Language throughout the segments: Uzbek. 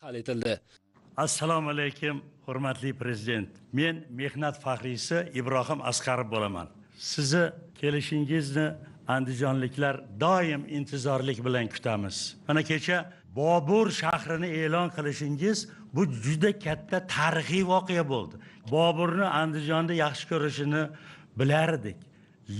hal etildi. Assalomu alaykum, hurmatli prezident. Men mehnat faxriysi Ibrohim Asqarov bo'laman. Sizni kelishingizni andijonliklar doim intizorlik bilan kutamiz. Mana kecha Bobur shahrini e'lon qilishingiz bu juda katta tarixiy voqea bo'ldi. Boburni Andijonda yaxshi ko'rishini bilardik.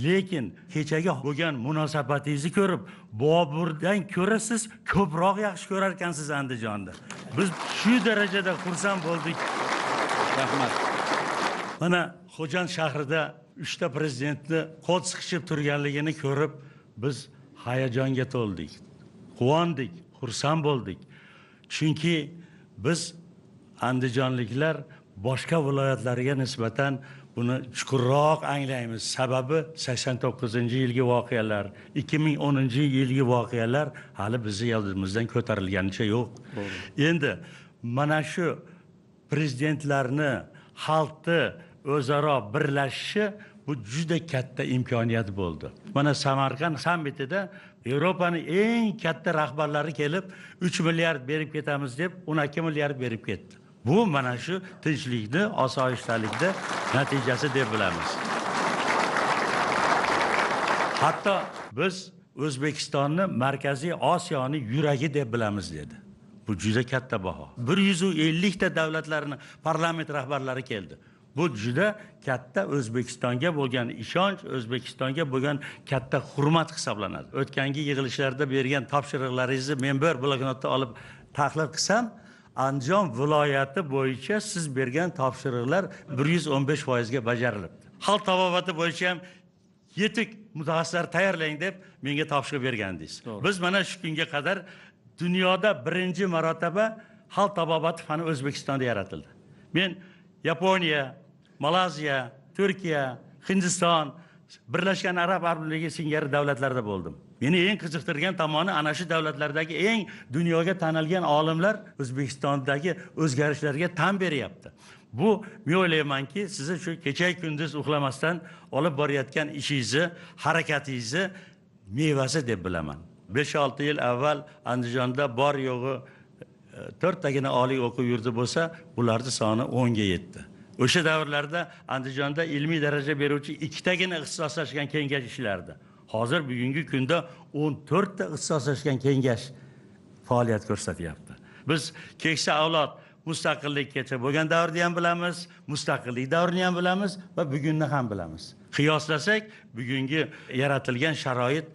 Lekin kechagi bo'lgan munosabatingizni ko'rib, Boburdan ko'ra siz ko'proq yaxshi ko'rar ekansiz Andijonda. Biz shu darajada xursand bo'ldik. Rahmat. Mana Xo'jand shahrida 3 ta prezidentni qo'l siqishib turganligini ko'rib, biz hayajonga to'ldik. Quvondik, xursand bo'ldik. Chunki biz andijonliklar boshqa viloyatlarga nisbatan buni chuqurroq anglaymiz. Sababi 89-yilgi voqealar, 2010-yilgi voqealar hali bizni yodimizdan ko'tarilganicha yo'q. Endi mana shu prezidentlarni, xalqni o'zaro birlashishi bu juda katta imkoniyat bo'ldi. Mana Samarqand sammitida Yevropaning eng katta rahbarlari kelib 3 milliard berib ketamiz deb 12 milliard berib ketdi. Bu mana shu tinchlikni, osoyishtalikni natijasi deb bilamiz. Hatto biz O'zbekistonni Markaziy Osiyoning yuragi deb bilamiz dedi. Bu juda katta baho. 150 ta davlatlarning parlament rahbarlari keldi. Bu juda katta O'zbekistonga bo'lgan ishonch, O'zbekistonga bo'lgan katta hurmat hisoblanadi. O'tgangi yig'ilishlarda bergan topshiriqlaringizni men bir bloknotda olib tahlil qilsam, Andijon viloyati bo'yicha siz bergan topshiriqlar 115% ga bajarilibdi. Xalq tabobati bo'yicha ham yetuk mutaxassislar tayyorlang deb menga topshiriq bergandingiz. Biz mana shu kunga qadar dunyoda birinchi marotaba xalq tabobati fani O'zbekistonda yaratildi. Men Yaponiya, Malayziya, Turkiya, Hindiston, Birlashgan Arab Amirliklari singari davlatlarda bo'ldim. Meni eng qiziqtirgan tomoni ana shu davlatlardagi eng dunyoga tanilgan olimlar O'zbekistondagi o'zgarishlarga tan beryapti. Bu men o'ylaymanki, sizni shu kecha kunduz uxlamasdan olib borayotgan ishingizni, harakatingizni mevasi deb bilaman. 5-6 yil avval Andijonda bor yo'g'i 4 tagina oliy o'quv yurti bo'lsa, bularning soni 10 ga yetdi. O'sha davrlarda Andijonda ilmiy daraja beruvchi 2 tagina ixtisoslashgan kengash ishlardi. Hozir bugungi kunda 14 ta ixtisoslashgan kengash faoliyat ko'rsatyapti. Biz keksa avlod mustaqillikgacha bo'lgan davrni ham bilamiz, mustaqillik davrini ham bilamiz va bugunni ham bilamiz. Qiyoslasak, bugungi yaratilgan sharoit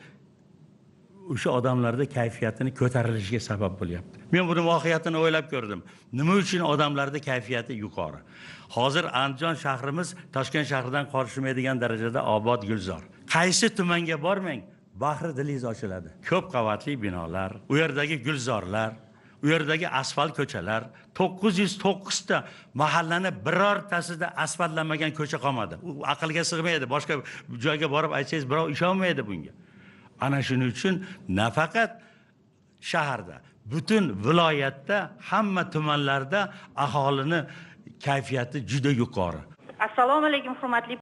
o'sha odamlarda kayfiyatini ko'tarilishiga sabab bo'lyapti. Men buni voqeatini o'ylab ko'rdim. Nima uchun odamlarda kayfiyati yuqori? Hozir Andijon shahrimiz Toshkent shahridan qo'shilmaydigan darajada obod gulzor. Qaysi tumanga bormang, bahri dilingiz ochiladi. Ko'p qavatli binolar, u yerdagi gulzorlar, u yerdagi asfalt ko'chalar, 909 ta mahallani birortasida asfaltlanmagan ko'cha qolmadi. U aqlga sig'maydi. Boshqa joyga borib aytsangiz, birov ishonmaydi bunga. Ana shuning uchun nafaqat shaharda, butun viloyatda, hamma tumanlarda aholini kayfiyati juda yuqori. Assalomu alaykum, hurmatli